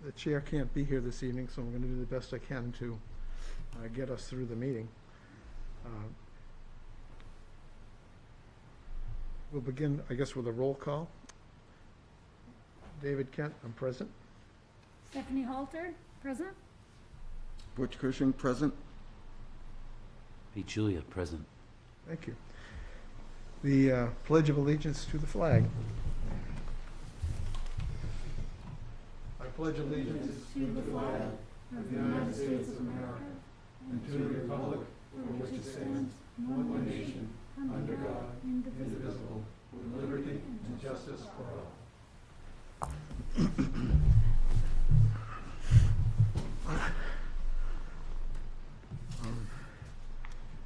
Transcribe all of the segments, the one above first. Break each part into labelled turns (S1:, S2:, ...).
S1: The chair can't be here this evening, so I'm going to do the best I can to get us through the meeting. We'll begin, I guess, with a roll call. David Kent, I'm present.
S2: Stephanie Halter, present.
S3: Butch Cushing, present.
S4: Pete Julia, present.
S1: Thank you. The Pledge of Allegiance to the flag. I pledge allegiance
S2: To the flag of the United States of America and to the republic for which it stands, one nation, under God, indivisible, with liberty and justice for all.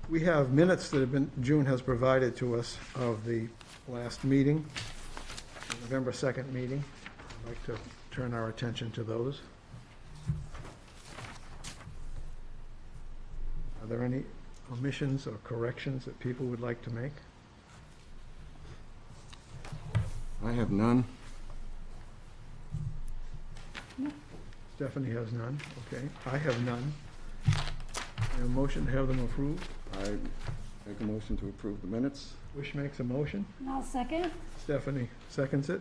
S1: We have minutes that have been, June has provided to us of the last meeting, the November 2nd meeting. I'd like to turn our attention to those. Are there any omissions or corrections that people would like to make?
S3: I have none.
S1: Stephanie has none. Okay, I have none. A motion to have them approved.
S3: I make a motion to approve the minutes.
S1: Wish makes a motion.
S2: I'll second.
S1: Stephanie seconds it.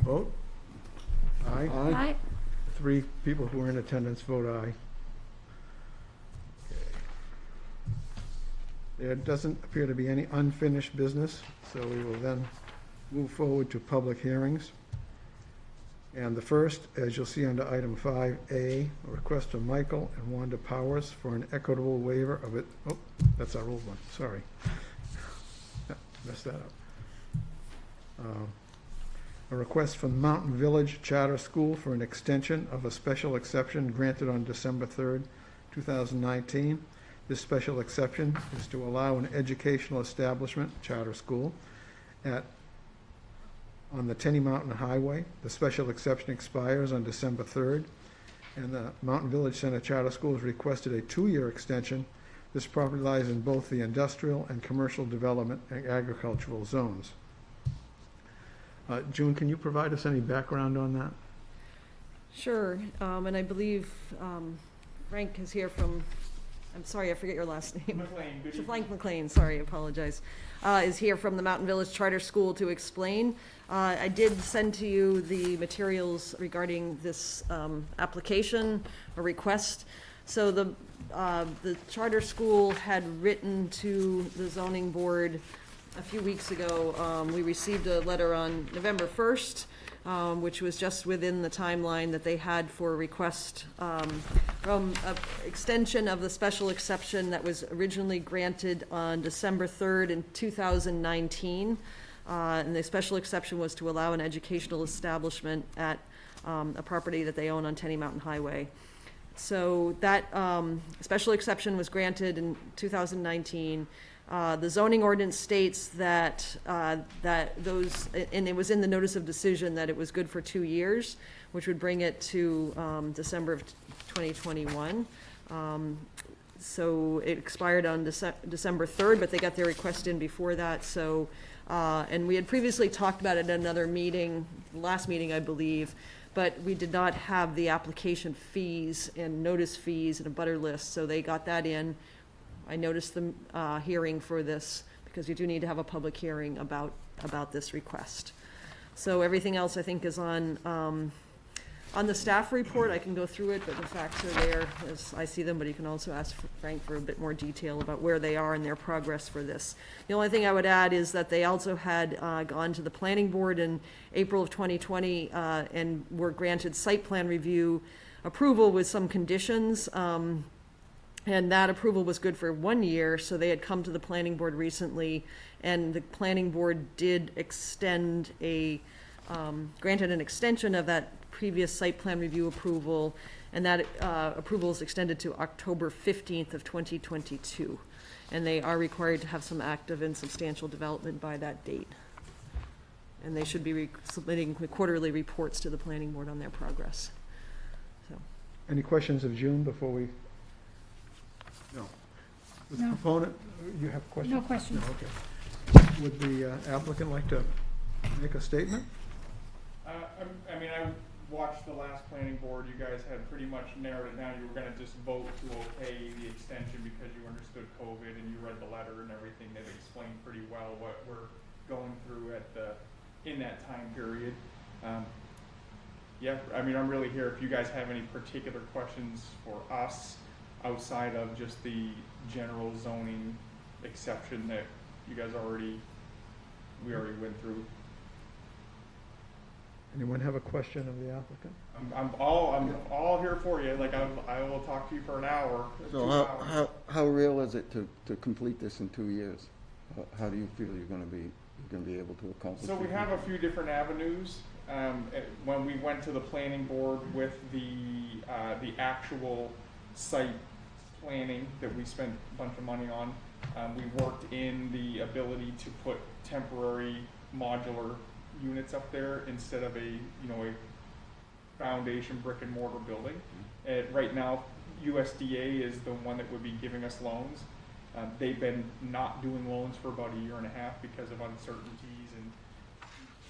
S1: Vote. Aye.
S2: Aye.
S1: 3 people who are in attendance vote aye. Okay. There doesn't appear to be any unfinished business, so we will then move forward to public hearings. And the first, as you'll see under item 5A, a request from Michael and Wanda Powers for an equitable waiver of it. Oh, that's our old one, sorry. Messed that up. A request from Mountain Village Charter School for an extension of a special exception granted on December 3rd, 2019. This special exception is to allow an educational establishment, charter school, on the Tenny Mountain Highway. The special exception expires on December 3rd, and the Mountain Village Center Charter School has requested a 2-year extension. This property lies in both the industrial and commercial development and agricultural zones. June, can you provide us any background on that?
S5: Sure, and I believe Frank is here from, I'm sorry, I forget your last name.
S6: McLean.
S5: Frank McLean, sorry, I apologize, is here from the Mountain Village Charter School to explain. I did send to you the materials regarding this application or request. So the charter school had written to the zoning board a few weeks ago. We received a letter on November 1st, which was just within the timeline that they had for a request from an extension of the special exception that was originally granted on December 3rd in 2019. And the special exception was to allow an educational establishment at a property that they own on Tenny Mountain Highway. So that special exception was granted in 2019. The zoning ordinance states that those, and it was in the notice of decision that it was good for 2 years, which would bring it to December of 2021. So it expired on December 3rd, but they got their request in before that. So, and we had previously talked about it at another meeting, last meeting, I believe, but we did not have the application fees and notice fees and a butter list, so they got that in. I noticed the hearing for this, because you do need to have a public hearing about this request. So everything else, I think, is on the staff report. I can go through it, but the facts are there as I see them, but you can also ask Frank for a bit more detail about where they are in their progress for this. The only thing I would add is that they also had gone to the planning board in April of 2020 and were granted site plan review approval with some conditions. And that approval was good for 1 year, so they had come to the planning board recently, and the planning board did extend granted an extension of that previous site plan review approval, and that approval is extended to October 15th of 2022. And they are required to have some active and substantial development by that date. And they should be submitting quarterly reports to the planning board on their progress. So.
S1: Any questions of June before we? No. Would the
S2: No.
S1: proponent, you have questions?
S2: No questions.
S1: No, okay. Would the applicant like to make a statement?
S6: I mean, I
S2: watched the last planning board, you guys had pretty much narrowed it down. You were gonna just vote to okay the extension because you understood COVID and you read the letter and everything that explained pretty well what we're going through in that time period. Yeah, I mean, I'm really here if you guys have any particular questions for us outside of just the general zoning exception that you guys we already went through.
S1: Anyone have a question of the applicant?
S2: I'm all here for you. Like I will talk to you for an hour.
S3: So
S2: 2 hours.
S3: how real is it to complete this in 2 years? How do you feel you're gonna be able to accomplish it?
S2: So we have a few different avenues. When we went to the planning board with the actual site planning that we spent a bunch of money on, we worked in the ability to put temporary modular units up there instead of a foundation brick and mortar building. Right now, USDA is the one that would be giving us loans. They've been not doing loans for about 1.5 years because of uncertainties and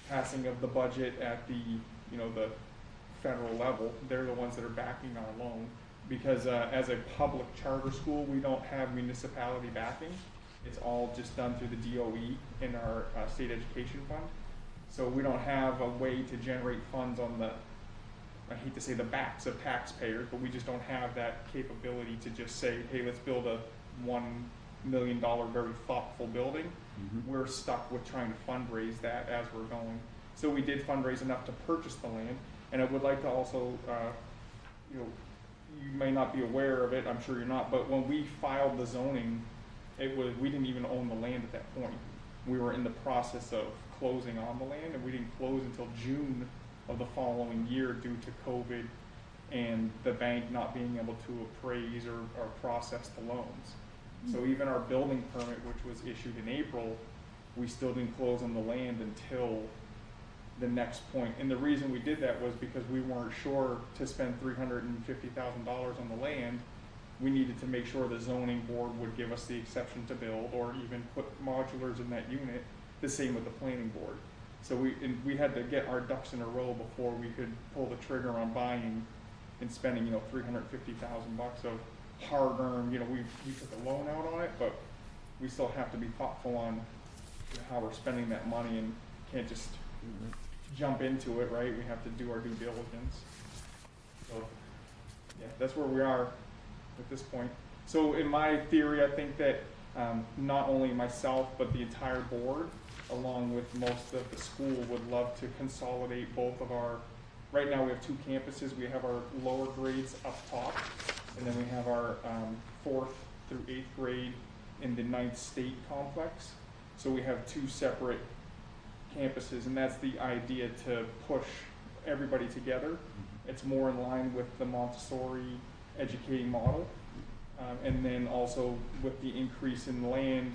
S2: passing of the budget at the federal level. They're the ones that are backing our loan because as a public charter school, we don't have municipality backing. It's all just done through the DOE in our state education fund. So we don't have a way to generate funds on I hate to say the backs of taxpayers, but we just don't have that capability to just say, hey, let's build a $1 million very thoughtful building. We're stuck with trying to fundraise that as we're going. So we did fundraise enough to purchase the land, and I would like to also, you may not be aware of it, I'm sure you're not, but when we filed the zoning, we didn't even own the land at that point. We were in the process of closing on the land, and we didn't close until June of the following year due to COVID and the bank not being able to appraise or process the loans. So even our building permit, which was issued in April, we still didn't close on the land until the next point. And the reason we did that was because we weren't sure to spend $350,000 on the land. We needed to make sure the zoning board would give us the exception to build or even put modulars in that unit, the same with the planning board. So we had to get our ducks in a row before we could pull the trigger on buying and spending, $350,000 of hard-earned, we took a loan out on it, but we still have to be thoughtful on how we're spending that money and can't just jump into it, right? We have to do our due diligence. So, yeah, that's where we are at this point. So in my theory, I think that not only myself, but the entire board, along with most of the school, would love to consolidate both of right now we have 2 campuses. We have our lower grades up top, and then we have our 4th through 8th grade in the 9th state complex. So we have 2 separate campuses, and that's the idea, to push everybody together. It's more in line with the Montessori educating model. And then also with the increase in land,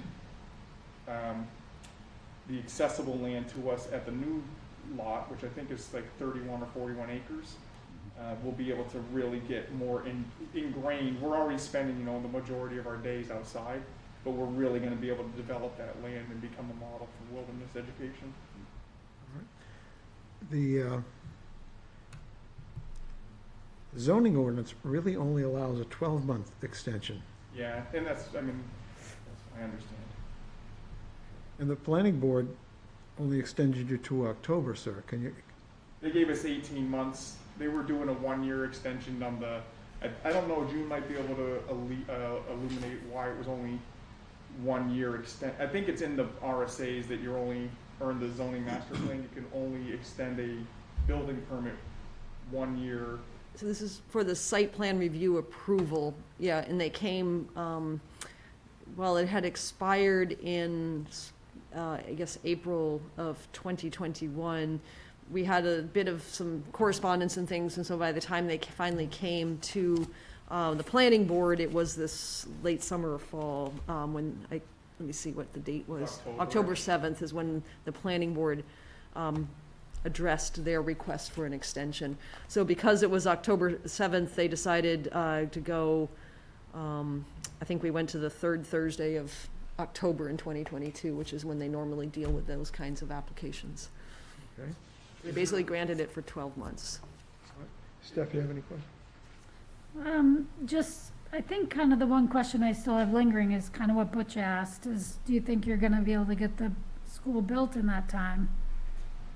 S2: the accessible land to us at the new lot, which I think is like 31 or 41 acres, we'll be able to really get more ingrained. We're already spending, the majority of our days outside, but we're really going to be able to develop that land and become a model for wilderness education.
S1: The zoning ordinance really only allows a 12-month extension.
S2: Yeah, and I understand.
S1: And the planning board only extended you to October, sir.
S2: They gave us 18 months. They were doing a 1-year extension on I don't know, June might be able to illuminate why it was only 1 year extent. I think it's in the RSAs that in the zoning master plan, you can only extend a building permit 1 year.
S5: So this is for the site plan review approval, yeah, and they came, it had expired in, I guess, April of 2021. We had a bit of some correspondence and things, and so by the time they finally came to the planning board, it was this late summer or fall, let me see what the date was. October 7th is when the planning board addressed their request for an extension. So because it was October 7th, they decided to go, I think we went to the 3rd Thursday of October in 2022, which is when they normally deal with those kinds of applications.
S1: Okay.
S5: They basically granted it for 12 months.
S1: Steph, you have any questions?
S6: Just, I think kind of the one question I still have lingering is kind of what Butch asked, is do you think you're gonna be able to get the school built in that time?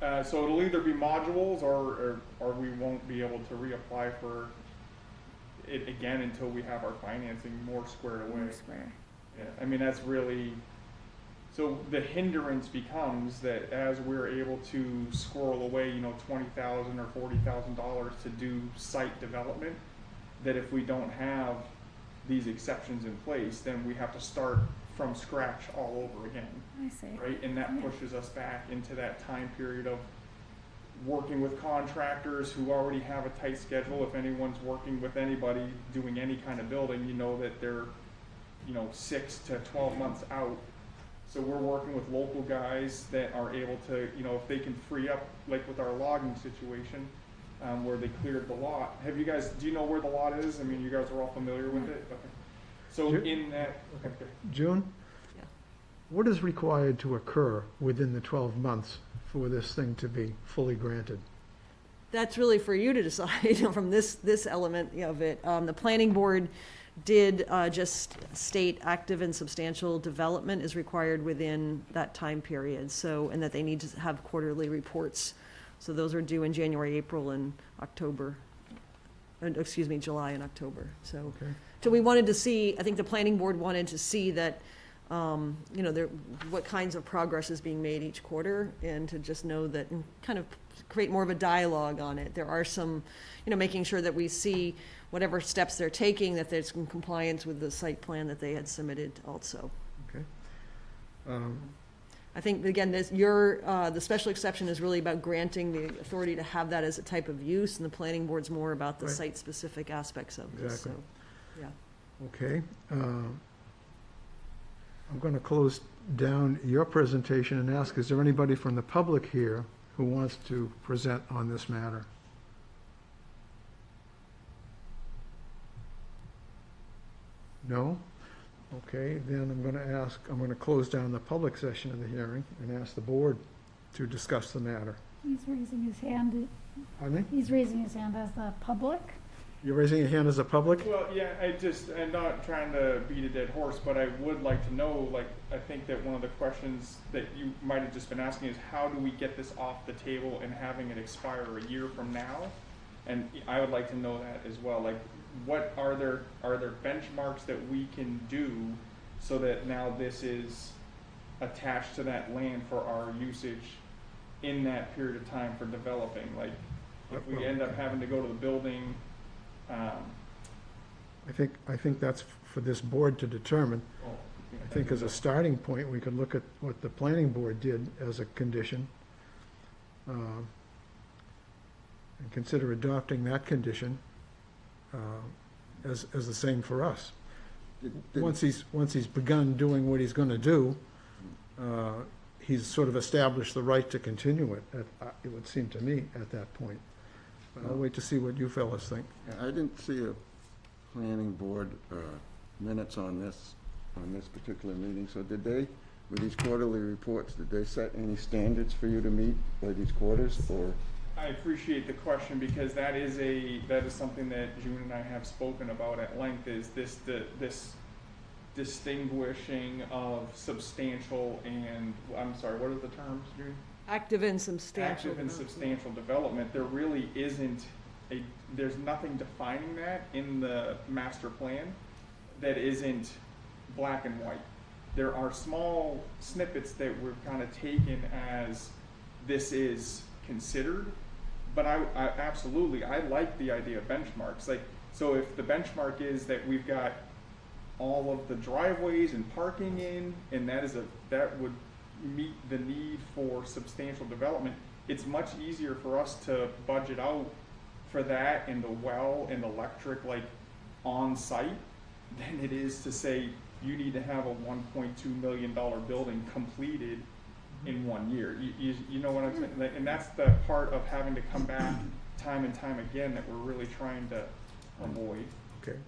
S2: So it'll either be modules or we won't be able to reapply for it again until we have our financing more squared away.
S6: Square.
S2: Yeah, I mean, that's really, so the hindrance becomes that as we're able to squirrel away, you know, $20,000 or $40,000 to do site development, that if we don't have these exceptions in place, then we have to start from scratch all over again,
S6: I see.
S2: right? And that
S6: Yeah.
S2: pushes us back into that time period of working with contractors who already have a tight schedule. If anyone's working with anybody doing any kind of building, you know that they're, you know, 6 to 12 months out. So we're working with local guys that are able to, you know, if they can free up, like with our logging situation, where they cleared the lot. Have you guys, do you know where the lot is? I mean, you guys are all familiar with it? Okay. So
S1: Ju-
S2: in that, okay.
S1: June?
S5: Yeah.
S1: What is required to occur within the 12 months for this thing to be fully granted?
S5: That's really for you to decide, you know, from this element of it. The planning board did just state active and substantial development is required within that time period, so, and that they need to have quarterly reports. So those are due in January, April, and October, excuse me, July and October, so.
S1: Okay.
S5: So we wanted to see, I think the planning board wanted to see that, you know, there, what kinds of progress is being made each quarter, and to just know that, and kind of create more of a dialogue on it. There are some, you know, making sure that we see whatever steps they're taking, that there's in compliance with the site plan that they had submitted also.
S1: Okay. Um,
S5: I think, again, this, the special exception is really about granting the authority to have that as a type of use, and the planning board's more about the
S1: Right.
S5: site-specific aspects of this, so,
S1: Exactly.
S5: yeah.
S1: Okay. I'm going to close down your presentation and ask, is there anybody from the public here who wants to present on this matter? No? Okay, then I'm going to close down the public session of the hearing and ask the board to discuss the matter.
S6: He's raising his hand,
S1: Pardon me?
S6: he's raising his hand as the public.
S1: You're raising your hand as a public?
S2: Well, yeah, I'm not trying to beat a dead horse, but I would like to know, like, I think that one of the questions that you might have just been asking is how do we get this off the table and having it expire a year from now? And I would like to know that as well, like, what are there benchmarks that we can do so that now this is attached to that land for our usage in that period of time for developing? Like, if we end up having to go to the building,
S1: I think that's for this board to determine.
S2: well,
S1: I think as a starting point, we could look at what the planning board did as a condition, and consider adopting that condition as the same for us. Once he's begun doing what he's gonna do, he's sort of established the right to continue it, it would seem to me, at that point. But I'll wait to see what you fellas think.
S3: I didn't see a planning board minutes on this particular meeting, so did they, with these quarterly reports, did they set any standards for you to meet by these quarters, or?
S2: I appreciate the question because that is something that June and I have spoken about at length, is this distinguishing of substantial and, I'm sorry, what are the terms, June?
S5: Active and substantial.
S2: Active and substantial development. There really isn't there's nothing defining that in the master plan that isn't black and white. There are small snippets that we've kind of taken as this is considered, but I absolutely, I like the idea of benchmarks. Like, so if the benchmark is that we've got all of the driveways and parking in, and that would meet the need for substantial development, it's much easier for us to budget out for that and the well and electric, like, on site than it is to say you need to have a $1.2 million building completed in 1 year. You know what I'm saying? Like, and that's the part of having to come back time and time again that we're really trying to avoid.
S1: Okay,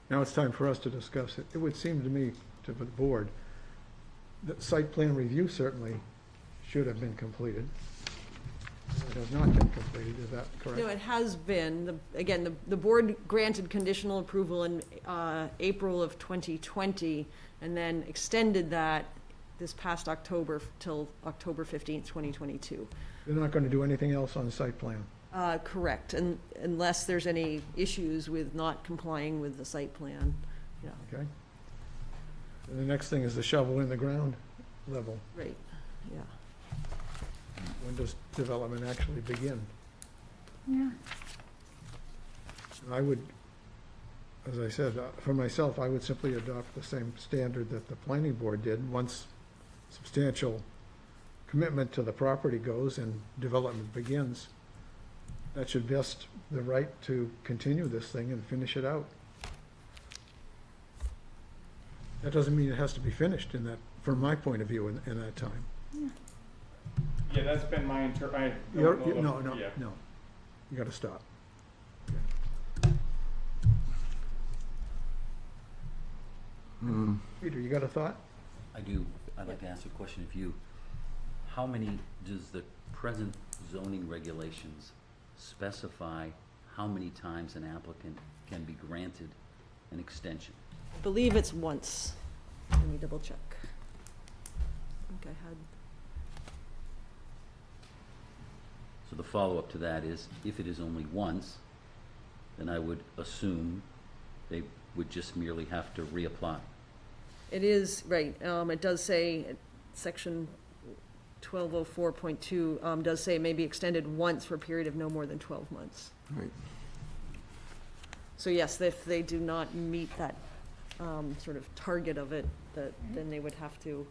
S1: now it's time for us to discuss it. It would seem to me, to the board, that site plan review certainly should have been completed. It has not been completed, is that correct?
S5: No, it has been. Again, the board granted conditional approval in April of 2020, and then extended that this past October till October 15th, 2022.
S1: They're not going to do anything else on the site plan?
S5: Correct, and unless there's any issues with not complying with the site plan, yeah,
S1: Okay. And the next thing is the shovel in the ground level.
S5: right, yeah.
S1: When does development actually begin?
S6: Yeah,
S1: I would, as I said, for myself, I would simply adopt the same standard that the planning board did. Once substantial commitment to the property goes and development begins, that should vest the right to continue this thing and finish it out. That doesn't mean it has to be finished in that, from my point of view, in that time.
S2: Yeah, that's been my I
S1: No,
S2: don't know the-
S1: no,
S2: yeah.
S1: no. You gotta stop. Peter, you got a thought?
S4: I do. I'd like to ask a question of you. How many, does the present zoning regulations specify how many times an applicant can be granted an extension?
S5: I believe it's once. Let me double check. I think I had,
S4: So the follow-up to that is, if it is only once, then I would assume they would just merely have to reapply.
S5: it is, right, it does say, section 1204.2, does say may be extended once for a period of no more than 12 months.
S3: Right.
S5: So yes, if they do not meet that sort of target of it, then they would have to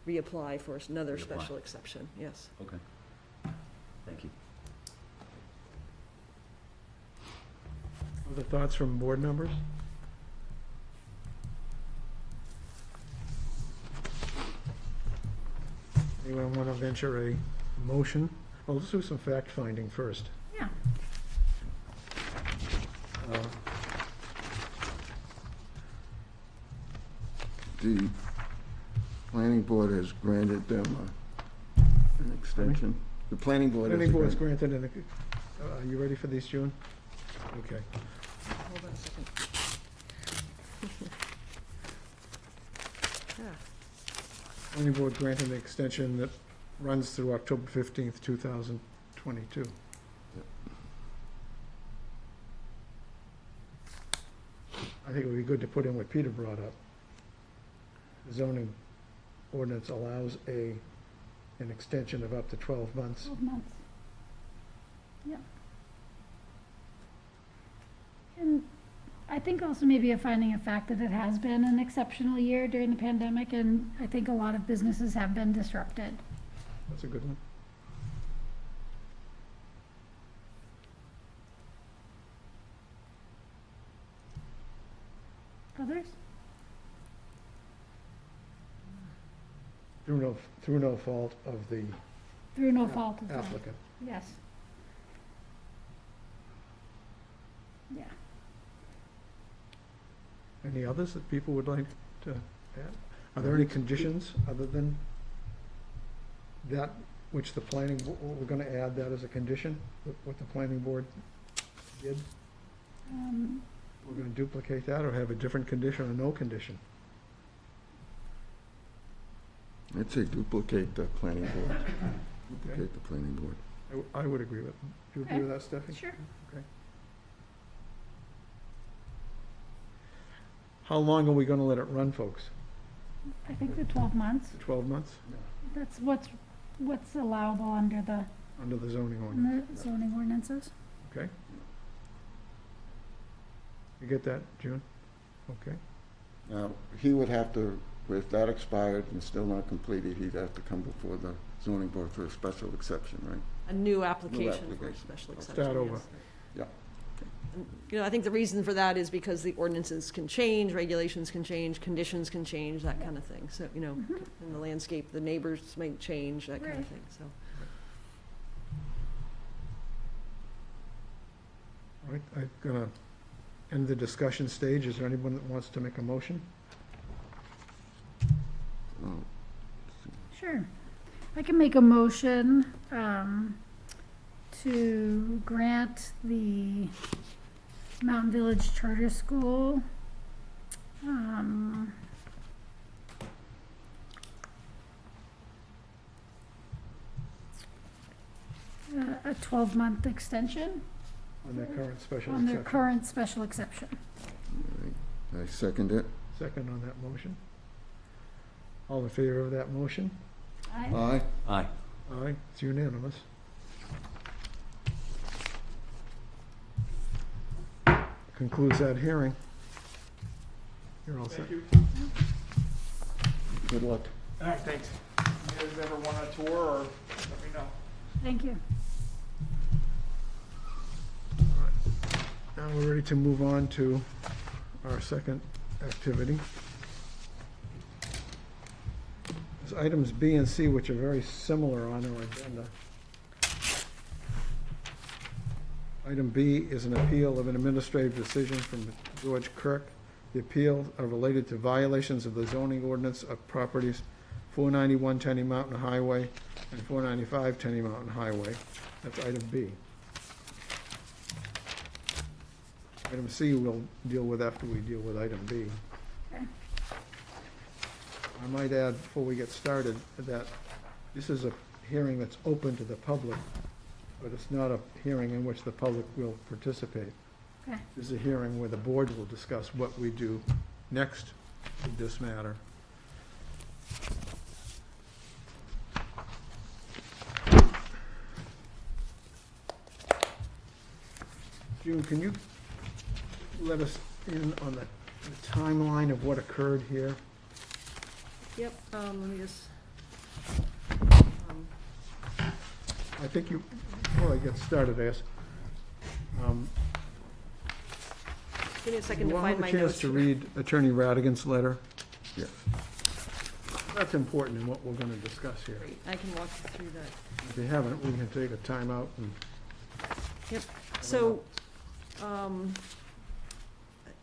S5: reapply for another
S4: Reapply.
S5: special exception, yes.
S4: Okay. Thank you.
S1: Other thoughts from board members? Anyone want to venture a motion? Well, let's do some fact-finding first.
S6: yeah.
S1: Uh,
S3: The planning board has granted them an extension. The planning board has.
S1: Planning board's granted, are you ready for these, June? Okay.
S5: Hold on a second. Yeah.
S1: Planning board granted an extension that runs through October 15th, 2022. I think it would be good to put in what Peter brought up. The zoning ordinance allows an extension of up to 12 months.
S6: 12 months. Yeah. And I think also maybe a finding of fact that it has been an exceptional year during the pandemic, and I think a lot of businesses have been disrupted.
S1: That's a good one.
S6: Others?
S1: Through no fault of the
S6: Through no fault of them.
S1: applicant.
S6: Yes. Yeah.
S1: Any others that people would like to add? Are there any conditions other than that which the planning, we're gonna add that as a condition, what the planning board did? We're gonna duplicate that or have a different condition or no condition?
S3: I'd say duplicate the planning board. Duplicate the planning board.
S1: I would agree with, do you agree with that, Stephanie?
S6: Sure.
S1: Okay. How long are we gonna let it run, folks?
S6: I think the 12 months,
S1: 12 months
S6: that's what's allowable under the
S1: under the zoning ordinance?
S6: zoning ordinances.
S1: Okay. You get that, June? Okay.
S3: Now, he would have to, if that expired and still not completed, he'd have to come before the zoning board for a special exception, right?
S5: A new application for a
S3: application.
S5: special exception,
S1: Start over.
S5: yes.
S3: Yeah.
S5: And, you know, I think the reason for that is because the ordinances can change, regulations can change, conditions can change, that kind of thing. So, you know, in the landscape, the neighbors might change, that kind of
S6: Right.
S5: thing, so.
S1: All right, I'm gonna end the discussion stage. Is there anyone that wants to make a motion?
S3: Oh,
S6: Sure. I can make a motion to grant the Mountain Village Charter School a 12-month extension
S1: On their current special
S6: on their
S1: exception.
S6: current special exception.
S3: All right. I second it.
S1: Second on that motion. All in favor of that motion?
S3: Aye.
S4: Aye.
S1: Aye, it's unanimous. Concludes that hearing. You're all set.
S2: Thank you.
S3: Good luck.
S2: All right, thanks. If you guys ever want a tour, or let me know.
S6: Thank you.
S1: Now we're ready to move on to our second activity. It's items B and C, which are very similar on our agenda. Item B is an appeal of an administrative decision from George Kirk. The appeals are related to violations of the zoning ordinance of properties 491 Tenny Mountain Highway and 495 Tenny Mountain Highway. That's item B. Item C we'll deal with after we deal with item B.
S6: Okay.
S1: I might add, before we get started, that this is a hearing that's open to the public, but it's not a hearing in which the public will participate.
S6: Okay.
S1: This is a hearing where the board will discuss what we do next with this matter. June, can you let us in on the timeline of what occurred here?
S5: Yep, let me just,
S1: I think you, before I get started, I guess,
S5: give me a second
S1: you
S5: to
S1: want to
S5: find my
S1: have a chance
S5: notes.
S1: to read Attorney Radigan's letter?
S3: Yes.
S1: That's important in what we're going to discuss here.
S5: Great, I can walk you through that.
S1: If you haven't, we can take a timeout and.
S5: Yep, so,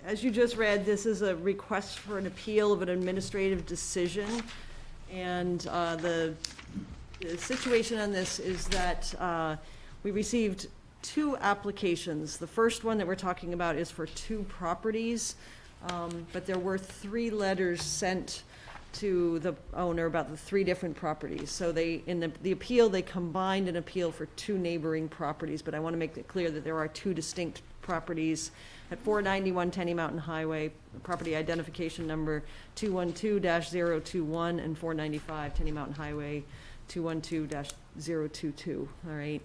S5: as you just read, this is a request for an appeal of an administrative decision. And the situation on this is that we received two applications. The first one that we're talking about is for two properties, but there were three letters sent to the owner about the three different properties. So they, in the appeal, they combined an appeal for two neighboring properties, but I want to make it clear that there are two distinct properties at 491 Tenny Mountain Highway, property identification number 212-021, and 495 Tenny Mountain Highway 212-022, all right?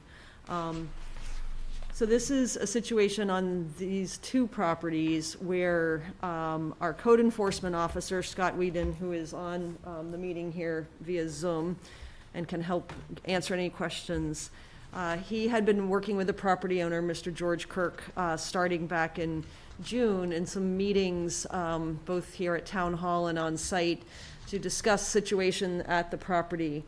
S5: So this is a situation on these two properties where our code enforcement officer, Scott Whedon, who is on the meeting here via Zoom and can help answer any questions, he had been working with the property owner, Mr. George Kirk, starting back in June, in some meetings, both here at Town Hall and on site, to discuss situation at the property.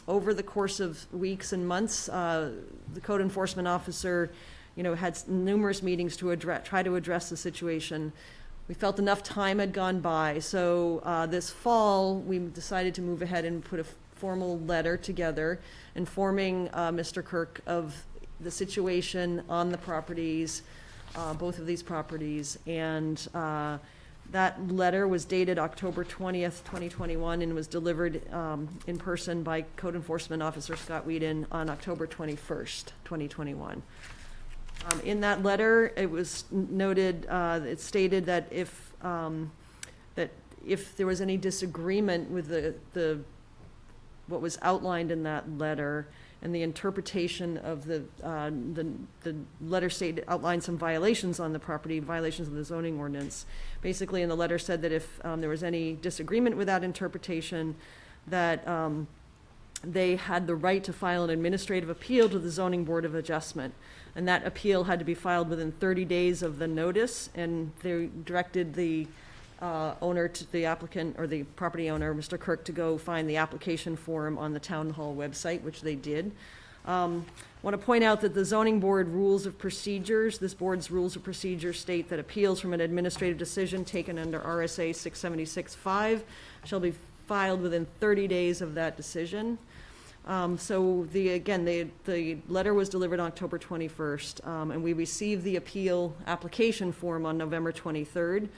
S5: Over the course of weeks and months, the code enforcement officer, had numerous meetings to try to address the situation. We felt enough time had gone by, so this fall, we decided to move ahead and put a formal letter together informing Mr. Kirk of the situation on the properties, both of these properties, and that letter was dated October 20th, 2021, and was delivered in person by Code Enforcement Officer Scott Whedon on October 21st, 2021. In that letter, it was noted, it stated that if there was any disagreement with the what was outlined in that letter, and the interpretation of the letter outlined some violations on the property, violations of the zoning ordinance. Basically, in the letter said that if there was any disagreement with that interpretation, that they had the right to file an administrative appeal to the Zoning Board of Adjustment. And that appeal had to be filed within 30 days of the notice, and they directed the owner to the applicant, or the property owner, Mr. Kirk, to go find the application form on the town hall website, which they did. Want to point out that the zoning board rules of procedures, this board's rules of procedure state that appeals from an administrative decision taken under RSA 676-5 shall be filed within 30 days of that decision. So the letter was delivered October 21st, and we received the appeal application form on November 23rd.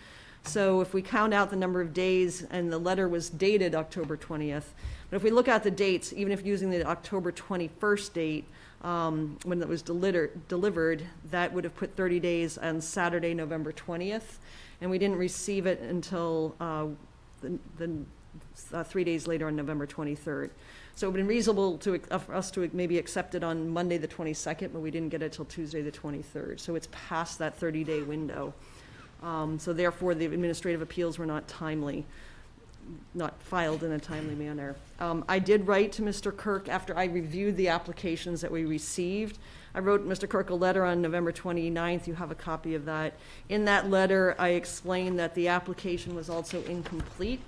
S5: So if we count out the number of days, and the letter was dated October 20th, but if we look at the dates, even if using the October 21st date, when it was delivered, that would have put 30 days on Saturday, November 20th, and we didn't receive it until 3 days later on November 23rd. So it would have been reasonable for us to maybe accept it on Monday, the 22nd, but we didn't get it till Tuesday, the 23rd. So it's past that 30-day window. So therefore, the administrative appeals were not filed in a timely manner. I did write to Mr. Kirk after I reviewed the applications that we received. I wrote Mr. Kirk a letter on November 29th. You have a copy of that. In that letter, I explained that the application was also incomplete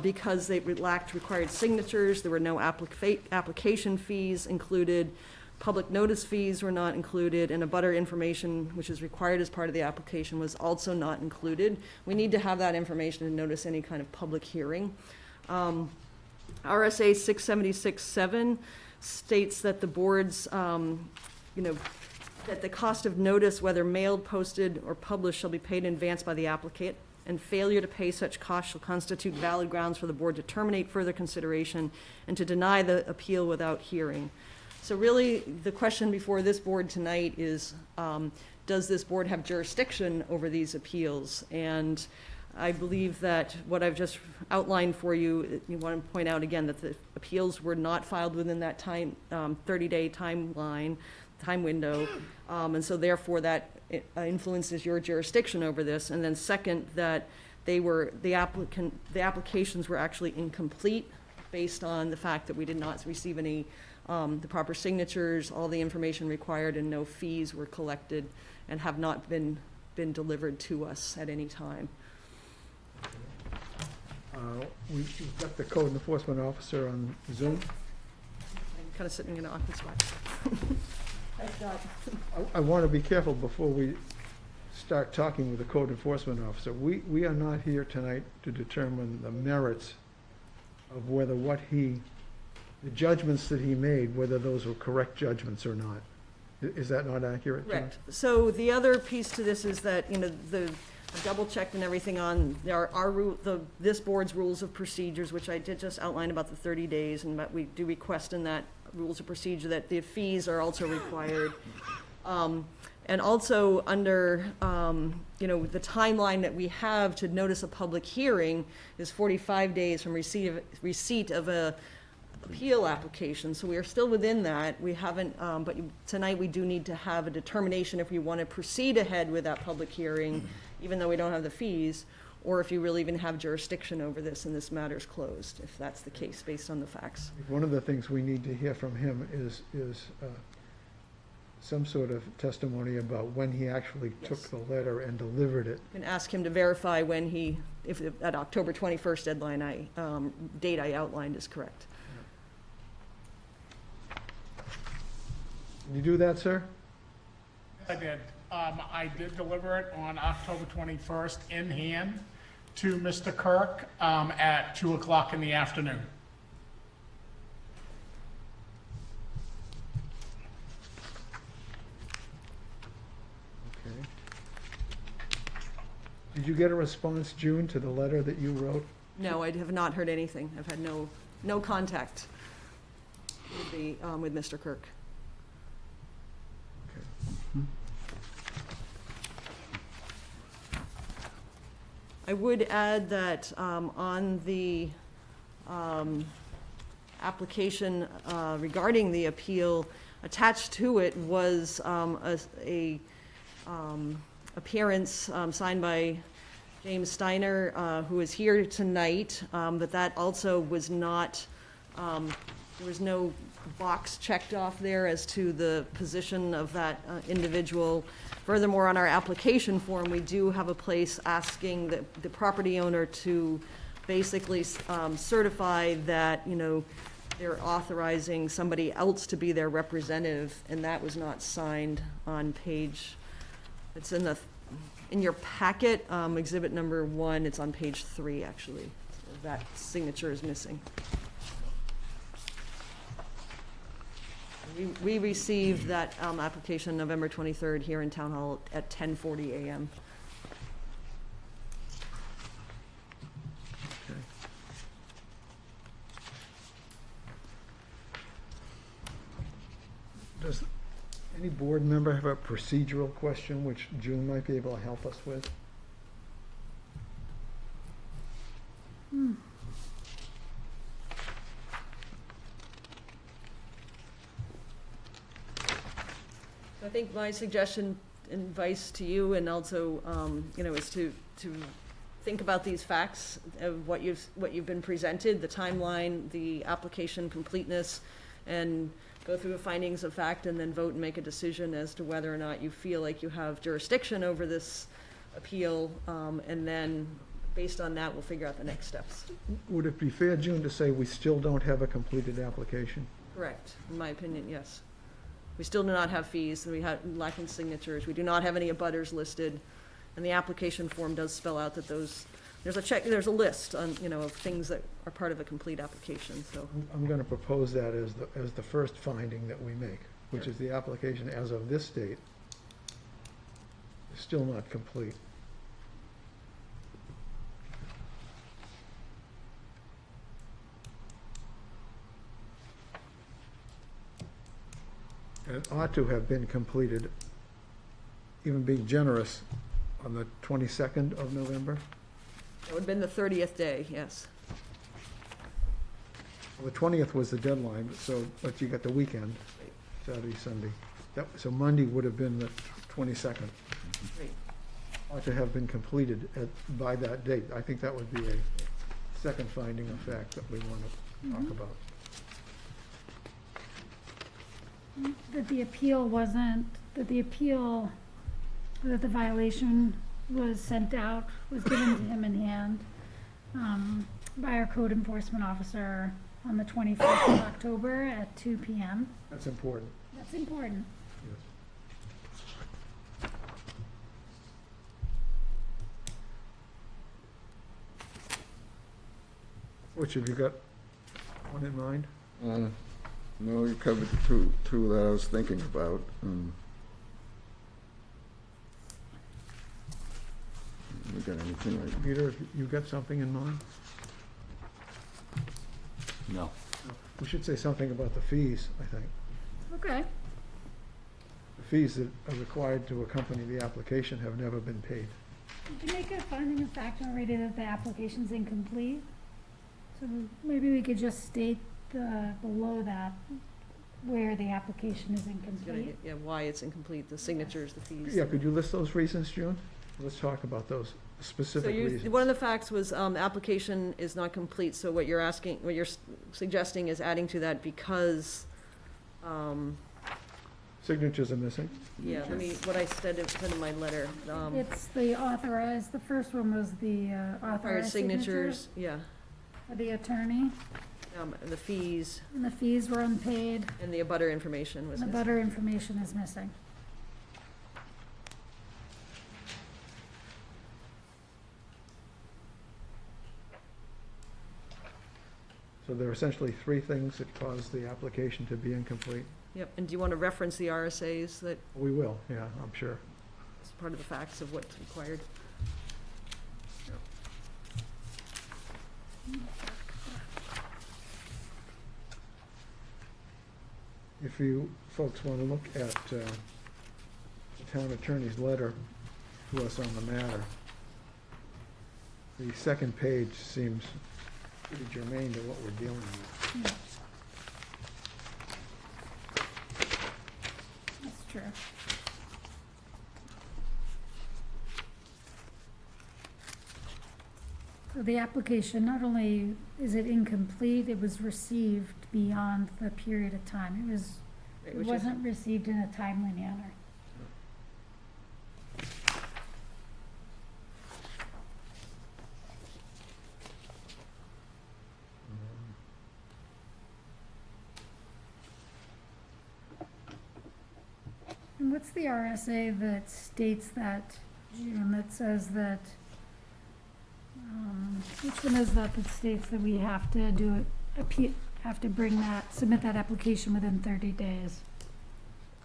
S5: because they lacked required signatures. There were no application fees included. Public notice fees were not included, and abutter information, which is required as part of the application, was also not included. We need to have that information to notice any kind of public hearing. RSA 676-7 states that the board's, that the cost of notice, whether mailed, posted, or published, shall be paid in advance by the applicant, and failure to pay such costs shall constitute valid grounds for the board to terminate further consideration and to deny the appeal without hearing. So really, the question before this board tonight is, does this board have jurisdiction over these appeals? And I believe that what I've just outlined for you, you want to point out again that the appeals were not filed within that 30-day time window. And so therefore that influences your jurisdiction over this. And then second, that the applications were actually incomplete based on the fact that we did not receive any the proper signatures, all the information required, and no fees were collected and have not been delivered to us at any time.
S1: We've got the code enforcement officer on Zoom.
S5: I'm kind of sitting in an awkward spot.
S1: I want to be careful before we start talking with the code enforcement officer. We are not here tonight to determine the merits of whether the judgments that he made, whether those were correct judgments or not. Is that not accurate, John?
S5: Correct. So the other piece to this is that, I double-checked and everything on this board's rules of procedures, which I did just outline about the 30 days, and that we do request in that rules of procedure that the fees are also required. And also under, the timeline that we have to notice a public hearing is 45 days from receipt of a appeal application, so we are still within that. We haven't, but tonight we do need to have a determination if we want to proceed ahead with that public hearing, even though we don't have the fees, or if you really even have jurisdiction over this and this matter's closed, if that's the case, based on the facts.
S1: One of the things we need to hear from him is some sort of testimony about when he actually took the letter and delivered it.
S5: You can ask him to verify when if that October 21st deadline date I outlined is correct.
S1: Can you do that, sir?
S2: I did. I did deliver it on October 21st in hand to Mr. Kirk at 2 o'clock in the afternoon.
S1: Okay. Did you get a response, June, to the letter that you wrote?
S5: No, I have not heard anything. I've had no contact with Mr. Kirk. I would add that on the application regarding the appeal, attached to it was a appearance signed by James Steiner, who is here tonight, but that also was not, there was no box checked off there as to the position of that individual. Furthermore, on our application form, we do have a place asking the property owner to basically certify that, they're authorizing somebody else to be their representative, and that was not signed on page, it's in your packet, exhibit number 1, it's on page 3, actually. That signature is missing. We received that application November 23rd here in Town Hall at 10:40 a.m.
S1: Okay. Does any board member have a procedural question which June might be able to help us with?
S5: I think my suggestion and advice to you and also, is to think about these facts of what you've been presented, the timeline, the application completeness, and go through the findings of fact and then vote and make a decision as to whether or not you feel like you have jurisdiction over this appeal. And then, based on that, we'll figure out the next steps.
S1: Would it be fair, June, to say we still don't have a completed application?
S5: Correct, in my opinion, yes. We still do not have fees, and we have lacking signatures. We do not have any abutters listed, and the application form does spell out that there's a list on, of things that are part of a complete application, so.
S1: I'm going to propose that as the first finding that we make, which is the application as of this date is still not complete. And it ought to have been completed, even being generous, on the 22nd of November.
S5: It would have been the 30th day, yes.
S1: Well, the 20th was the deadline, but you got the weekend, Saturday, Sunday. So Monday would have been the 22nd.
S5: Great.
S1: Ought to have been completed by that date. I think that would be a second finding of fact that we want to talk about.
S6: That the violation was sent out, was given to him in hand, by our code enforcement officer on the 21st of October at 2 p.m.
S1: That's important.
S6: That's important.
S1: Yes. Which, have you got one in mind?
S3: No, you covered the two that I was thinking about. We got anything right?
S1: Peter, have you got something in mind?
S4: No.
S1: We should say something about the fees, I think.
S6: Okay.
S1: The fees that are required to accompany the application have never been paid.
S6: Did you make a finding of fact already that the application's incomplete? So maybe we could just state below that where the application is incomplete.
S5: Yeah, why it's incomplete, the signatures, the fees.
S1: Yeah, could you list those reasons, June? Let's talk about those specific reasons.
S5: One of the facts was, the application is not complete, so what you're suggesting is adding to that because,
S1: Signatures are missing?
S5: yeah, what I said in my letter.
S6: It's the authorized, the first one was the
S5: Required
S6: authorized signature
S5: signatures, yeah,
S6: for the attorney,
S5: the fees,
S6: and the fees were unpaid,
S5: and the abutter information was
S6: and the
S5: missing.
S6: butter information is missing.
S1: So there are essentially three things that cause the application to be incomplete.
S5: Yep, and do you want to reference the RSAs that
S1: We will, yeah, I'm sure.
S5: is part of the facts of what's required?
S1: If you folks want to look at the town attorney's letter to us on the matter, the second page seems pretty germane to what we're dealing with.
S6: That's true. So the application, not only is it incomplete, it was received beyond the period of time. It
S5: Which is-
S6: wasn't received in a timely manner. And what's the RSA that states that, June, that says that, which one is that states that we have to do it, submit that application within 30 days?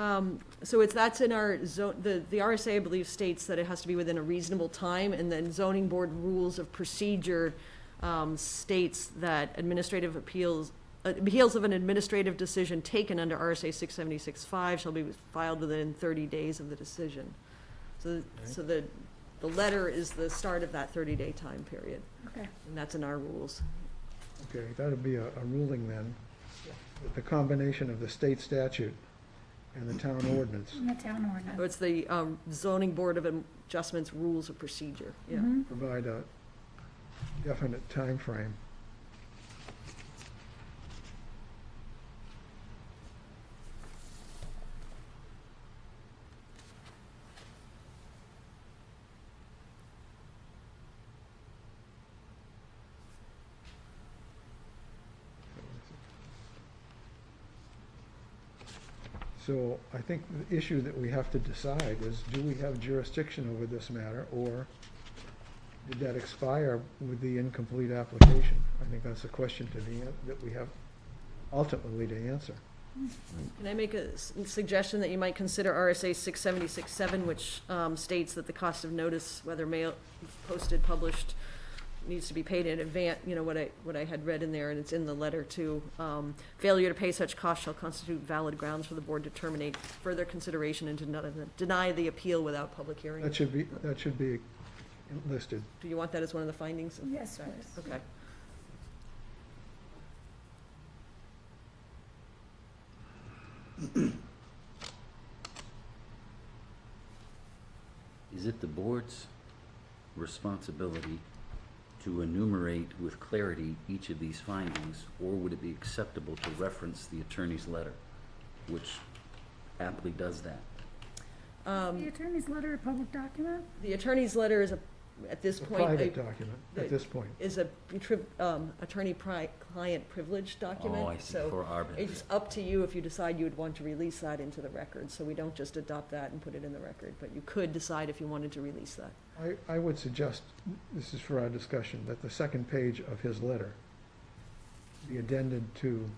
S5: So that's in our the RSA, I believe, states that it has to be within a reasonable time, and then zoning board rules of procedure states that appeals of an administrative decision taken under RSA 676-5 shall be filed within 30 days of the decision. So the letter is the start of that 30-day time period,
S6: Okay.
S5: and that's in our rules.
S1: Okay, that'd be a ruling then, with the combination of the state statute and the town ordinance
S6: In the town
S5: So
S6: ordinance.
S5: it's the zoning board of adjustments rules of procedure, yeah.
S6: Mhm.
S1: provide a definite time frame. So I think the issue that we have to decide is, do we have jurisdiction over this matter, or did that expire with the incomplete application? I think that's a question that we have ultimately to answer.
S5: Can I make a suggestion that you might consider RSA 676-7, which states that the cost of notice, whether mail, posted, published, needs to be paid in advance, you know, what I had read in there, and it's in the letter too. Failure to pay such costs shall constitute valid grounds for the board to terminate further consideration and to deny the appeal without public hearing.
S1: That should be listed.
S5: Do you want that as one of the findings?
S6: Yes, please.
S5: Okay.
S4: Is it the board's responsibility to enumerate with clarity each of these findings, or would it be acceptable to reference the attorney's letter, which aptly does that?
S6: The attorney's letter a public document?
S5: The attorney's letter is at this
S1: A
S5: point,
S1: private document at this point.
S5: is a attorney-client privilege document.
S4: Oh, I see,
S5: So
S4: for our benefit.
S5: it's up to you if you decide you would want to release that into the record. So we don't just adopt that and put it in the record, but you could decide if you wanted to release that.
S1: I would suggest, this is for our discussion, that the second page of his letter be addended to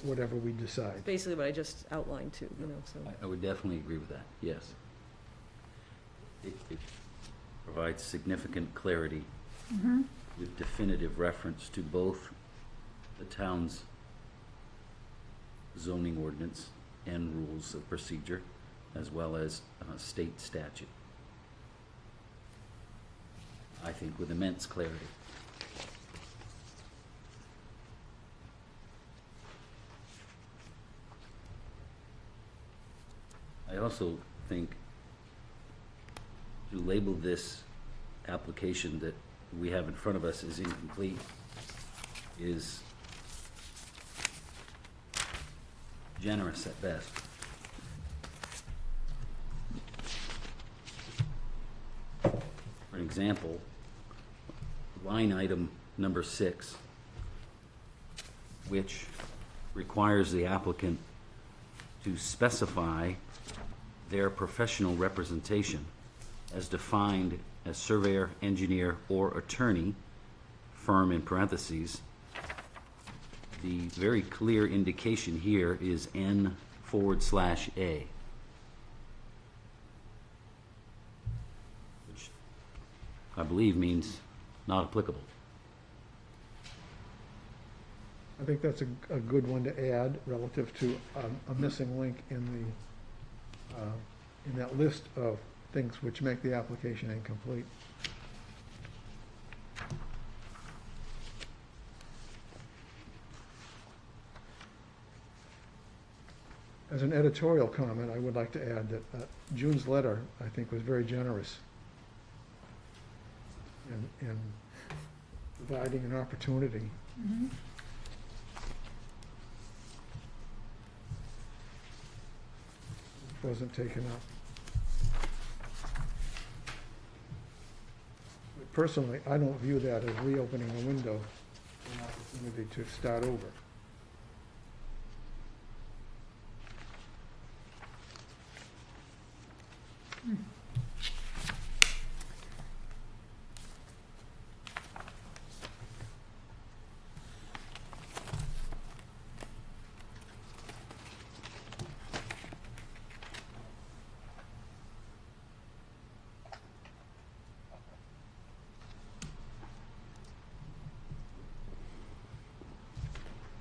S1: whatever we decide.
S5: Basically what I just outlined too, you know, so.
S4: I would definitely agree with that, yes. It provides significant clarity
S6: Mm-hmm.
S4: with definitive reference to both the town's zoning ordinance and rules of procedure, as well as state statute. I think with immense clarity. I also think to label this application that we have in front of us as incomplete is generous at best. For example, line item number 6, which requires the applicant to specify their professional representation as defined as surveyor, engineer, or attorney, firm in parentheses. The very clear indication here is N/A, which I believe means not applicable.
S1: I think that's a good one to add relative to a missing link in that list of things which make the application incomplete. As an editorial comment, I would like to add that June's letter, I think, was very generous in providing an opportunity.
S6: Mm-hmm.
S1: Wasn't taken up. But personally, I don't view that as reopening a window for an opportunity to start over.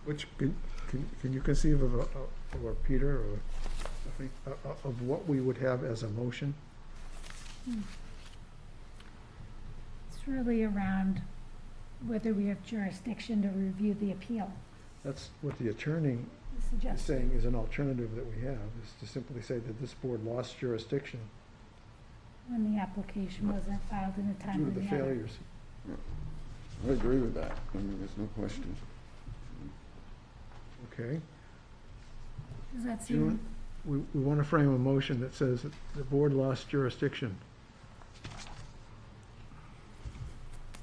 S1: Which, can you conceive of or Peter, or, I think, of what we would have as a motion?
S6: It's really around whether we have jurisdiction to review the appeal.
S1: That's what the attorney is
S6: Suggest
S1: saying is an alternative that we have, is to simply say that this board lost jurisdiction
S6: when the application wasn't filed in a
S1: due
S6: timely
S1: to the
S6: manner.
S1: failures.
S3: I agree with that. I mean, there's no question.
S1: Okay?
S6: Does that
S1: June,
S6: seem,
S1: we want to frame a motion that says that the board lost jurisdiction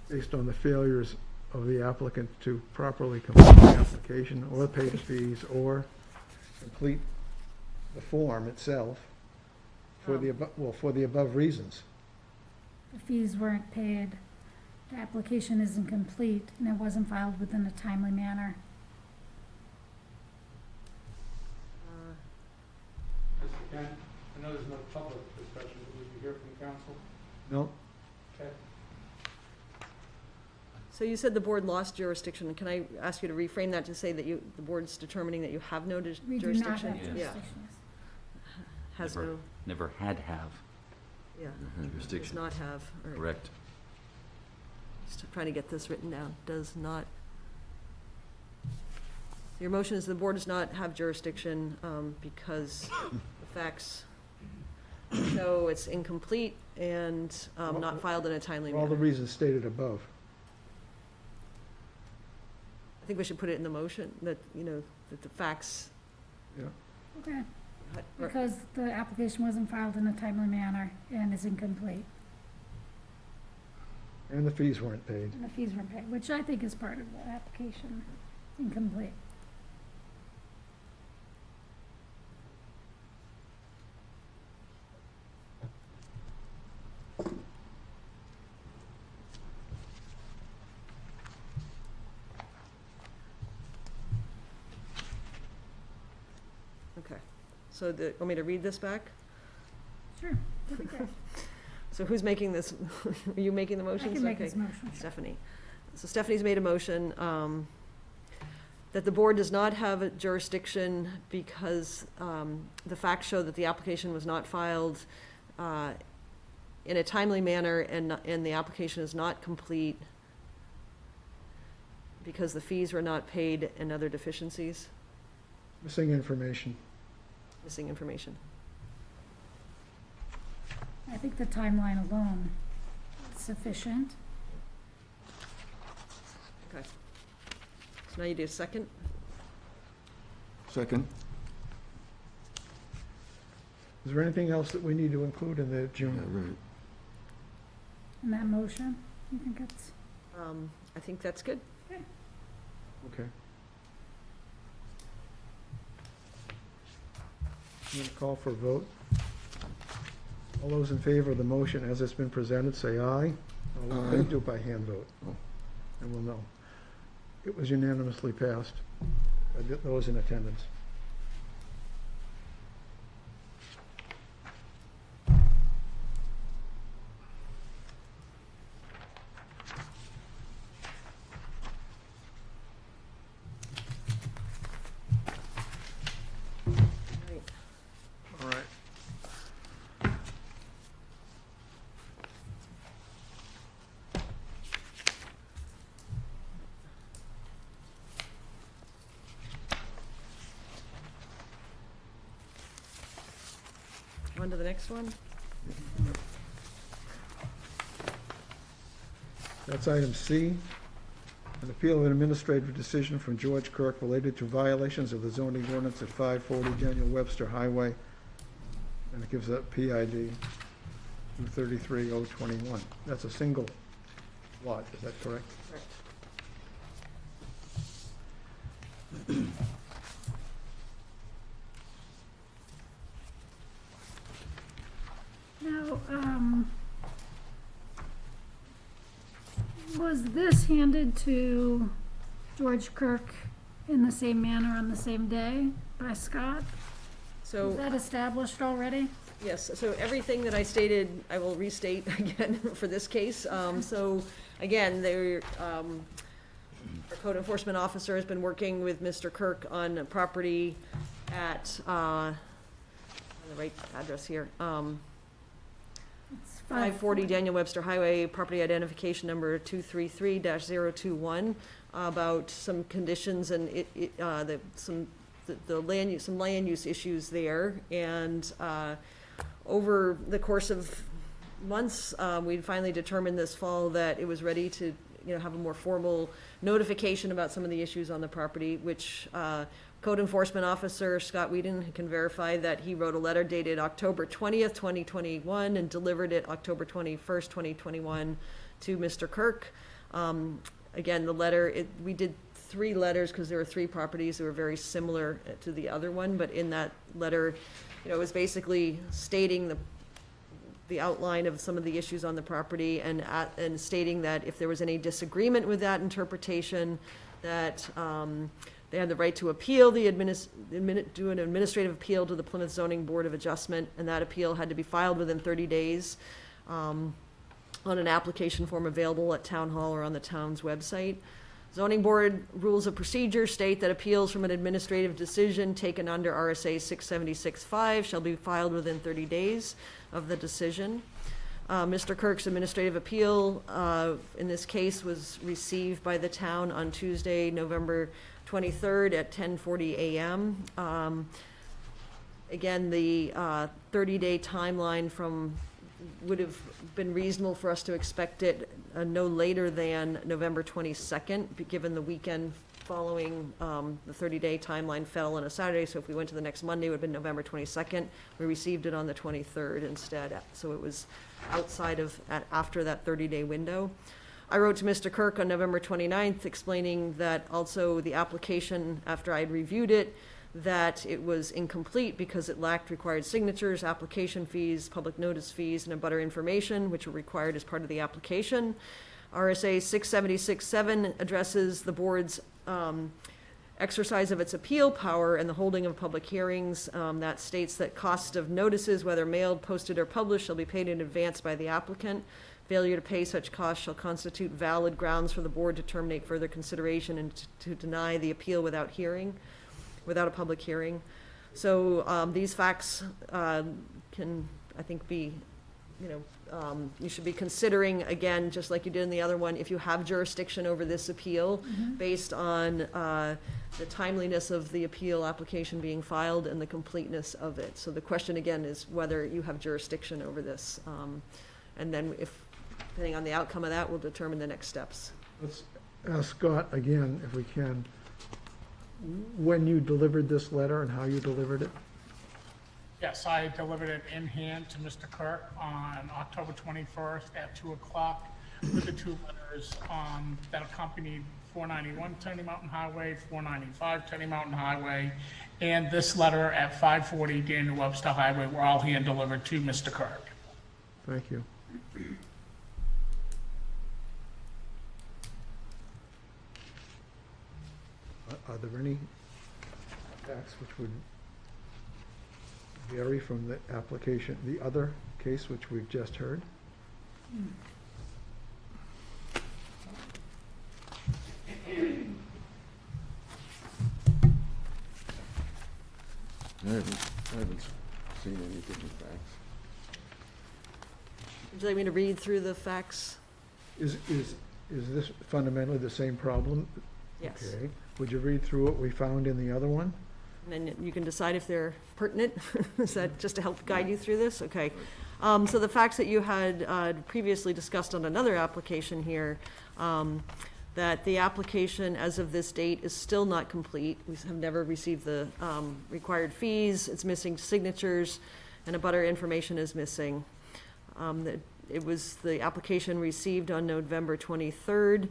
S1: based on the failures of the applicant to properly complete the application, or pay the fees, or complete the form itself for the for the above reasons.
S6: the fees weren't paid, the application isn't complete, and it wasn't filed within a timely manner?
S2: Mr. Kent, I know there's no public discussion, but would you hear from council?
S1: No?
S2: Okay.
S5: So you said the board lost jurisdiction. Can I ask you to reframe that to say that the board's determining that you have no
S6: We do not
S5: jurisdiction?
S6: have
S4: Yeah.
S6: jurisdiction.
S5: Has
S4: Never.
S5: no,
S4: Never had have
S5: yeah, does
S4: jurisdiction.
S5: not have, all right.
S4: Correct.
S5: Just trying to get this written down. Does not. Your motion is the board does not have jurisdiction because the facts show it's incomplete and not filed in a timely
S1: For all the
S5: manner.
S1: reasons stated above.
S5: I think we should put it in the motion that, that the facts.
S6: Okay,
S5: or-
S6: because the application wasn't filed in a timely manner and is incomplete,
S1: And the fees weren't paid.
S6: and the fees weren't paid, which I think is part of the application, incomplete.
S5: Okay. So want me to read this back?
S6: Sure, that'd be great.
S5: So who's making this? Are you making the
S6: I
S5: motions?
S6: can make
S5: Okay.
S6: this motion.
S5: Stephanie. So Stephanie's made a motion that the board does not have a jurisdiction because the facts show that the application was not filed in a timely manner and the application is not complete because the fees were not paid and other deficiencies,
S1: Missing information.
S5: missing information.
S6: I think the timeline alone is sufficient.
S5: Okay. So now you do a second?
S3: Second?
S1: Is there anything else that we need to include in the
S3: Yeah,
S1: June?
S3: right.
S6: In that motion, you think it's,
S5: I think that's good.
S1: Okay. I'm going to call for a vote. All those in favor of the motion as it's been presented, say aye. All those
S3: Aye.
S1: do it by hand vote.
S3: Oh.
S1: And we'll know. It was unanimously passed by those in attendance.
S5: Right.
S1: All right.
S5: On to the next one.
S1: That's item C. An appeal of an administrative decision from George Kirk related to violations of the zoning ordinance at 540 Daniel Webster Highway. And it gives that PID 233021. That's a single lot, is that correct?
S5: Correct.
S6: now, was this handed to George Kirk in the same manner on the same day by Scott? Is
S5: So,
S6: that established already?
S5: yes, so everything that I stated, I will restate again for this case. So, again, our code enforcement officer has been working with Mr. Kirk on a property at, on the right address here,
S6: It's
S5: 540 Daniel Webster Highway, property identification number 233-021, about some conditions and the land use, some land use issues there. And over the course of months, we finally determined this fall that it was ready to, have a more formal notification about some of the issues on the property, which Code Enforcement Officer Scott Whedon can verify that he wrote a letter dated October 20th, 2021, and delivered it October 21st, 2021 to Mr. Kirk. Again, the letter, we did 3 letters because there were 3 properties that were very similar to the other one, but in that letter, it was basically stating the outline of some of the issues on the property and stating that if there was any disagreement with that interpretation, that they had the right to appeal do an administrative appeal to the Plymouth Zoning Board of Adjustment, and that appeal had to be filed within 30 days on an application form available at Town Hall or on the town's website. Zoning Board Rules of Procedure state that appeals from an administrative decision taken under RSA 676-5 shall be filed within 30 days of the decision. Mr. Kirk's administrative appeal in this case was received by the town on Tuesday, November 23rd at 10:40 a.m. Again, the 30-day timeline would have been reasonable for us to expect it no later than November 22nd, given the weekend following the 30-day timeline fell on a Saturday. So if we went to the next Monday, it would have been November 22nd. We received it on the 23rd instead, so it was outside of, after that 30-day window. I wrote to Mr. Kirk on November 29th explaining that also the application, after I had reviewed it, that it was incomplete because it lacked required signatures, application fees, public notice fees, and abutter information, which were required as part of the application. RSA 676-7 addresses the board's exercise of its appeal power and the holding of public hearings. That states that cost of notices, whether mailed, posted, or published, shall be paid in advance by the applicant. Failure to pay such costs shall constitute valid grounds for the board to terminate further consideration and to deny the appeal without a public hearing. So these facts can, I think, be, you should be considering, again, just like you did in the other one, if you have jurisdiction over this appeal based on the timeliness of the appeal application being filed and the completeness of it. So the question again is whether you have jurisdiction over this. And then depending on the outcome of that, we'll determine the next steps.
S1: Let's ask Scott again, if we can, when you delivered this letter and how you delivered it?
S2: Yes, I delivered it in hand to Mr. Kirk on October 21st at 2 o'clock with the 2 letters that accompanied 491 Tenny Mountain Highway, 495 Tenny Mountain Highway, and this letter at 540 Daniel Webster Highway were all hand delivered to Mr. Kirk.
S1: Thank you. Are there any facts which would vary from the application, the other case which we've just heard?
S3: I haven't seen any different facts.
S5: Would you like me to read through the facts?
S1: Is this fundamentally the same problem?
S5: Yes.
S1: Okay. Would you read through what we found in the other one?
S5: And then you can decide if they're pertinent. Is that just to help guide you through this? Okay. So the facts that you had previously discussed on another application here, that the application as of this date is still not complete. We have never received the required fees. It's missing signatures, and abutter information is missing. The application received on November 23rd.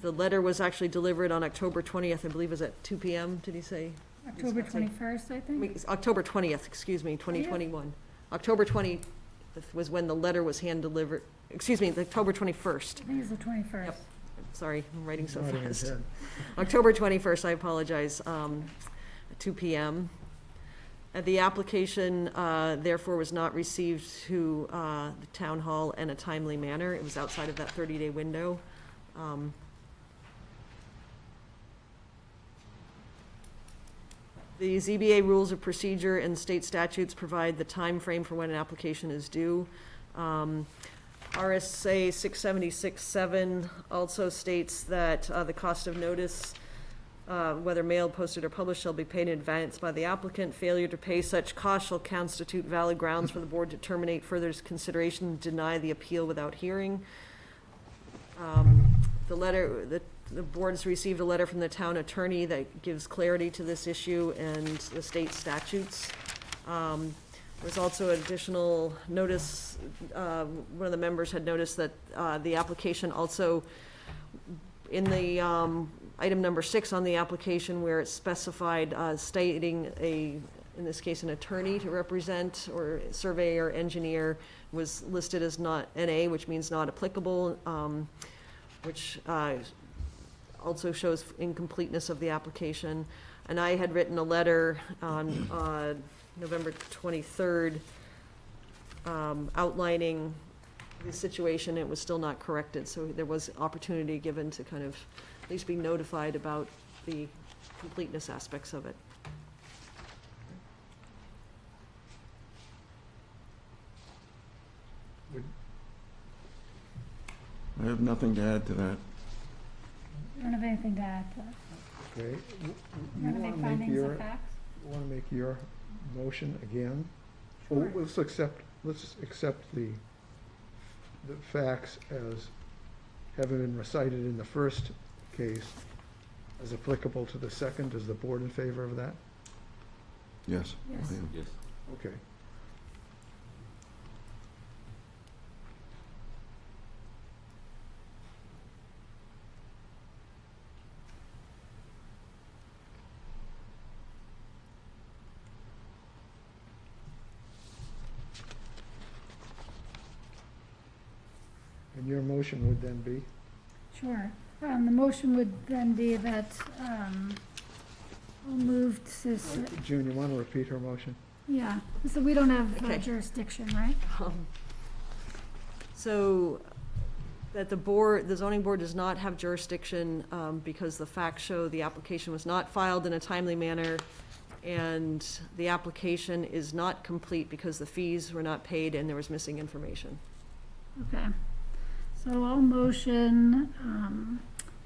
S5: The letter was actually delivered on October 20th, I believe it was at 2 p.m., did he say?
S6: October 21st, I think.
S5: October 20th, excuse me, 2021. October 20th was when the letter was hand-delivered, October 21st.
S6: I think it's the 21st.
S5: Yep. Sorry, I'm writing so
S1: Nodding his
S5: fast.
S1: head.
S5: October 21st, I apologize, at 2 p.m. The application, therefore, was not received to the town hall in a timely manner. It was outside of that 30-day window. The ZBA rules of procedure and state statutes provide the time frame for when an application is due. RSA 676-7 also states that the cost of notice, whether mailed, posted, or published, shall be paid in advance by the applicant. Failure to pay such cost shall constitute valid grounds for the board to terminate further consideration and deny the appeal without hearing. The board's received a letter from the town attorney that gives clarity to this issue and the state statutes. There's also additional notice, one of the members had noticed that the application also, in the item number 6 on the application where it's specified stating in this case, an attorney to represent, or surveyor, engineer, was listed as not NA, which means not applicable, which also shows incompleteness of the application. And I had written a letter on November 23rd outlining the situation. It was still not corrected, so there was opportunity given to kind of at least be notified about the completeness aspects of it.
S3: I have nothing to add to that.
S6: I don't have anything to add to that.
S1: Okay.
S6: You
S1: You
S6: want to
S1: wanna
S6: make
S1: make
S6: findings
S1: your,
S6: of facts?
S1: want to make your motion again?
S6: Sure.
S1: Well, let's accept the facts as having been recited in the first case as applicable to the second. Is the board in favor of that?
S3: Yes.
S6: Yes.
S3: I am.
S4: Yes.
S1: Okay. And your motion would then be?
S6: Sure. The motion would then be that, I'll move to,
S1: June, you want to repeat her motion?
S6: yeah, so we don't have
S5: Okay.
S6: jurisdiction, right?
S5: So that the zoning board does not have jurisdiction because the facts show the application was not filed in a timely manner, and the application is not complete because the fees were not paid and there was missing information.
S6: Okay. So I'll motion,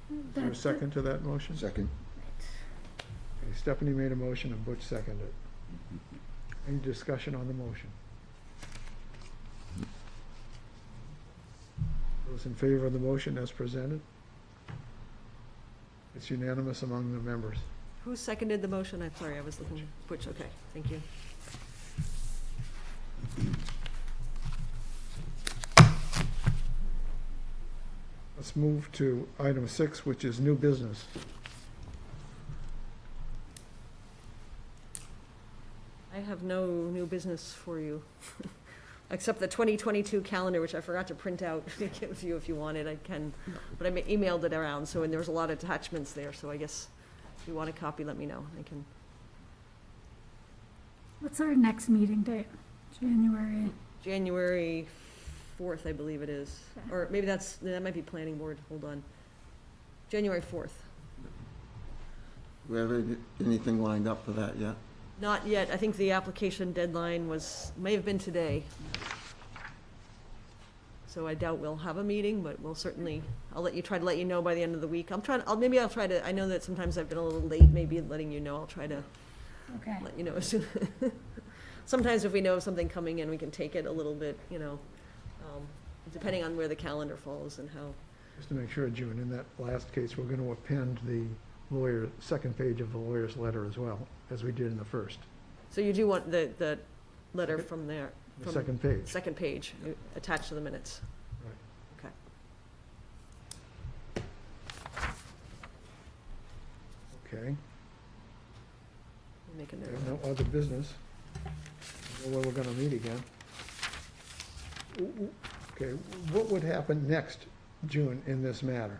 S1: Is there a second to that motion?
S3: Second.
S1: Okay, Stephanie made a motion and Butch seconded it. Any discussion on the motion? Those in favor of the motion as presented? It's unanimous among the members.
S5: Who seconded the motion? I'm sorry, I was looking, Butch, okay, thank you.
S1: Let's move to item 6, which is new business.
S5: I have no new business for you, except the 2022 calendar, which I forgot to print out to give you if you wanted, I can, but I emailed it around, so, and there was a lot of attachments there, so I guess if you want a copy, let me know, I can.
S6: What's our next meeting date?
S5: January 4th, I believe it is,
S6: Okay.
S5: or maybe that might be planning board, hold on. January 4th.
S3: Do we have anything lined up for that yet?
S5: Not yet, I think the application deadline may have been today. So I doubt we'll have a meeting, but we'll certainly, try to let you know by the end of the week. Maybe I'll try to, I know that sometimes I've been a little late, maybe letting you know, I'll try to
S6: Okay.
S5: let you know as soon. Sometimes if we know of something coming in, we can take it a little bit, depending on where the calendar falls and how.
S1: Just to make sure, June, in that last case, we're going to append the second page of the lawyer's letter as well, as we did in the first.
S5: So you do want the letter from there?
S1: The
S5: from
S1: second page.
S5: Second page, attached to the minutes.
S1: Right.
S5: Okay.
S1: Okay.
S5: Make a
S1: We
S5: note.
S1: have no other business. Know where we're going to meet again. Okay, what would happen next, June, in this matter?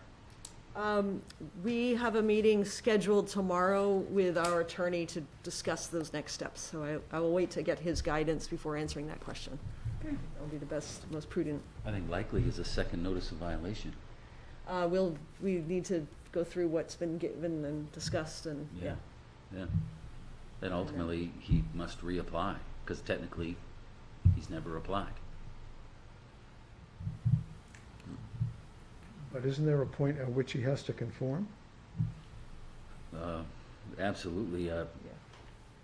S5: We have a meeting scheduled tomorrow with our attorney to discuss those next steps, so I will wait to get his guidance before answering that question.
S6: Okay.
S5: That'll be the best, most prudent.
S4: I think likely is a second notice of violation.
S5: We need to go through what's been given and discussed and, yeah.
S4: Yeah. then ultimately he must reapply, because technically, he's never applied.
S1: But isn't there a point at which he has to conform?
S4: Absolutely. The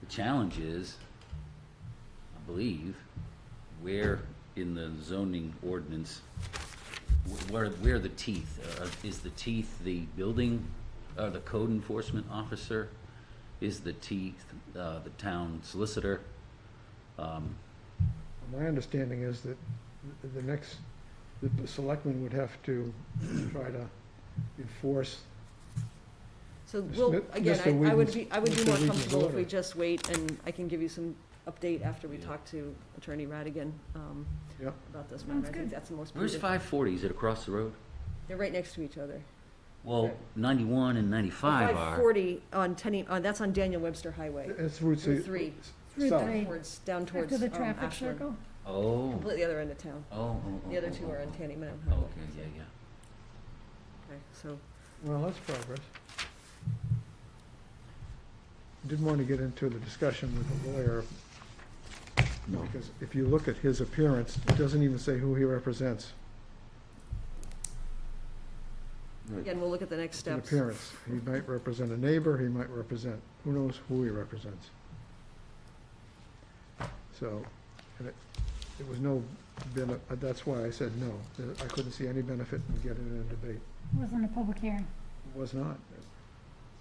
S4: challenge is, I believe, where in the zoning ordinance, where are the teeth? Is the teeth the building, the code enforcement officer? Is the teeth the town solicitor?
S1: My understanding is that the selectmen would have to try to enforce.
S5: So we'll,
S1: Mr.
S5: again, I would
S1: Whedon's-
S5: be more
S1: Mr. Whedon's
S5: comfortable if we
S1: order.
S5: just wait, and I can give you some update after we
S4: Yeah.
S5: talk to Attorney Radigan,
S1: Yeah,
S5: about this
S6: Sounds
S5: matter. I think
S6: good.
S5: that's the most
S4: Where's
S5: prudent.
S4: 540? Is it across the road?
S5: They're right next to each other.
S4: Well, 91 and 95 are.
S5: 540 on that's on Daniel Webster Highway,
S1: it's Route
S5: Route 3.
S6: Route
S1: South.
S6: 3.
S5: down towards
S6: After the traffic
S5: Ashland.
S6: circle.
S4: Oh.
S5: Completely other end of town.
S4: Oh.
S5: The other two are on Tanny Mountain
S4: Oh,
S5: Highway.
S4: okay, yeah.
S5: Okay, so,
S1: Well, that's progress. Didn't want to get into the discussion with the lawyer,
S3: No.
S1: because if you look at his appearance, it doesn't even say who he represents.
S3: Right.
S5: again, we'll look at the next
S1: It's an
S5: steps.
S1: appearance. He might represent a neighbor, he might represent, who knows who he represents. So, and it was no, that's why I said no. I couldn't see any benefit in getting in a debate.
S6: Wasn't a public hearing.
S1: It was not.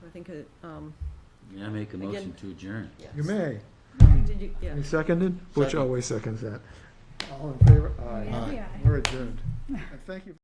S5: So I think,
S4: Yeah, I make a
S5: Again-
S4: motion to adjourn.
S5: yes.
S1: You may.
S5: Did you, yeah.
S1: Any seconded? Butch
S3: Second.
S1: always seconds that. All in favor? Aye.
S6: Yeah.
S1: We're adjourned. And thank you.